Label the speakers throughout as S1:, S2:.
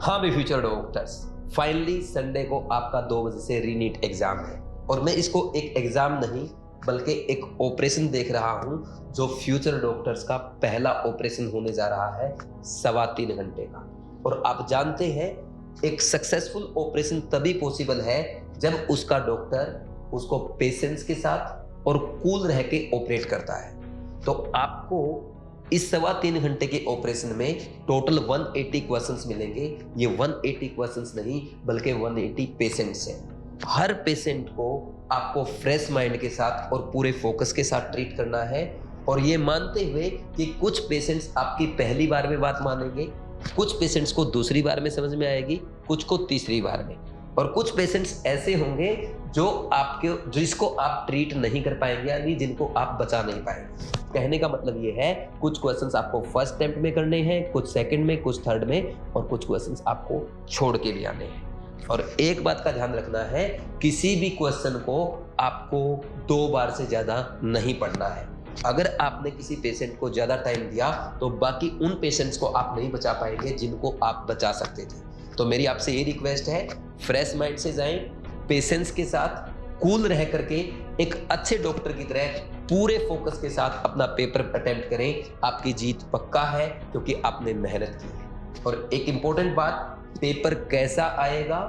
S1: हाँ भी future doctors, finally Sunday को आपका 2 बजे से रीनीट एग्जाम है और मैं इसको एक एग्जाम नहीं बल्कि एक ऑपरेशन देख रहा हूँ जो फ्यूचर डॉक्टर्स का पहला ऑपरेशन होने जा रहा है 3.25 घंटे का। और आप जानते हैं एक सक्सेसफुल ऑपरेशन तभी पॉसिबल है जब उसका डॉक्टर उसको पेशेंस के साथ और कूल रह के ऑपरेट करता है। तो आपको इस 3.25 घंटे के ऑपरेशन में टोटल 180 क्वेश्चंस मिलेंगे। ये 180 क्वेश्चंस नहीं बल्कि 180 पेशेंट्स हैं। हर पेशेंट को आपको फ्रेश माइंड के साथ और पूरे फोकस के साथ ट्रीट करना है और ये मानते हुए कि कुछ पेशेंट्स आपकी पहली बार में बात मानेंगे, कुछ पेशेंट्स को दूसरी बार में समझ में आएगी, कुछ को तीसरी बार में, और कुछ पेशेंट्स ऐसे होंगे जिसको आप ट्रीट नहीं कर पाएंगे यानी जिनको आप बचा नहीं पाएंगे। कहने का मतलब ये है कुछ क्वेश्चंस आपको फर्स्ट अटेम्प्ट में करने हैं, कुछ सेकंड में, कुछ थर्ड में और कुछ क्वेश्चंस आपको छोड़ के भी आने हैं। और एक बात का ध्यान रखना है, किसी भी क्वेश्चन को आपको 2 बार से ज्यादा नहीं पढ़ना है। अगर आपने किसी पेशेंट को ज्यादा टाइम दिया तो बाकी उन पेशेंट्स को आप नहीं बचा पाएंगे जिनको आप बचा सकते थे। तो मेरी आपसे ये रिक्वेस्ट है, फ्रेश माइंड से जाएं, पेशेंस के साथ कूल रह करके एक अच्छे डॉक्टर की तरह पूरे फोकस के साथ अपना पेपर अटेम्प्ट करें। आपकी जीत पक्का है क्योंकि आपने मेहनत की है। और एक इंपॉर्टेंट बात, पेपर कैसा आएगा,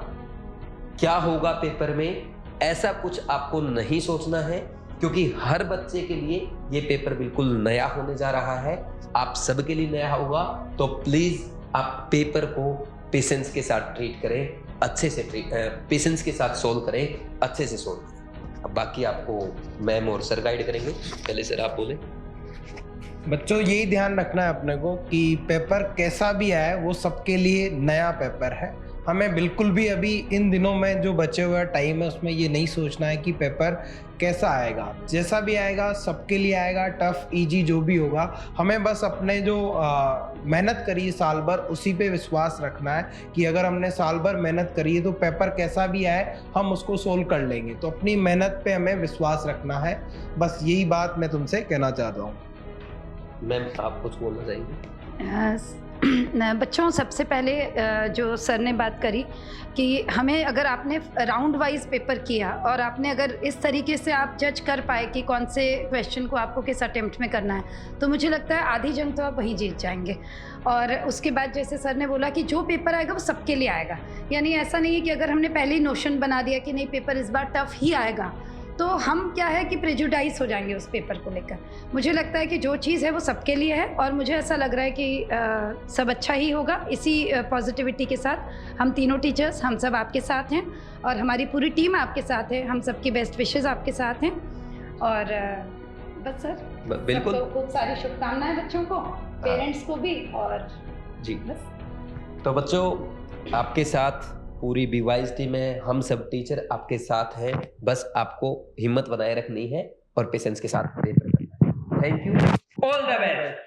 S1: क्या होगा पेपर में, ऐसा कुछ आपको नहीं सोचना है क्योंकि हर बच्चे के लिए ये पेपर बिल्कुल नया होने जा रहा है। आप सबके लिए नया होगा। तो प्लीज आप पेपर को पेशेंस के साथ ट्रीट करें, अच्छे से पेशेंस के साथ सोल्व करें, अच्छे से सोल्व करें। अब बाकी आपको मैम और सर गाइड करेंगे। पहले सर आप बोले।
S2: बच्चों यही ध्यान रखना है अपने को कि पेपर कैसा भी आए वो सबके लिए नया पेपर है। हमें बिल्कुल भी अभी इन दिनों में जो बचे हुए टाइम है उसमें ये नहीं सोचना है कि पेपर कैसा आएगा। जैसा भी आएगा सबके लिए आएगा, टफ इजी जो भी होगा। हमें बस अपने जो मेहनत करी है साल भर उसी पे विश्वास रखना है कि अगर हमने साल भर मेहनत करी है तो पेपर कैसा भी आए हम उसको सोल्व कर लेंगे। तो अपनी मेहनत पे हमें विश्वास रखना है। बस यही बात मैं तुमसे कहना चाहता हूँ।
S1: मैम आप कुछ बोलना चाहेंगे?
S3: बच्चों, सबसे पहले जो सर ने बात करी कि हमें अगर आपने राउंड वाइज पेपर किया और आपने अगर इस तरीके से आप जज कर पाए कि कौन से क्वेश्चन को आपको किस अटेम्प्ट में करना है तो मुझे लगता है आधी जंग तो आप वहीं जीत जाएंगे। और उसके बाद जैसे सर ने बोला कि जो पेपर आएगा वो सबके लिए आएगा, यानी ऐसा नहीं है कि अगर हमने पहले ही नोशन बना दिया कि नहीं पेपर इस बार टफ ही आएगा तो हम क्या है कि प्रेजुडाइज हो जाएंगे उस पेपर को लेकर। मुझे लगता है कि जो चीज़ है वो सबके लिए है और मुझे ऐसा लग रहा है कि सब अच्छा ही होगा। इसी पॉजिटिविटी के साथ हम तीनों टीचर्स हम सब आपके साथ हैं और हमारी पूरी टीम आपके साथ है। हम सबकी बेस्ट विशेज़ आपके साथ हैं और बस सर
S1: बिल्कुल
S3: तो खूब सारी शुभकामनाएं बच्चों को, पेरेंट्स को भी। और
S1: जी
S3: बस
S1: तो बच्चों आपके साथ पूरी बीवाइज टीम है, हम सब टीचर आपके साथ हैं। बस आपको हिम्मत बनाए रखनी है और पेशेंस के साथ पेपर करना है। Thank you, all the best.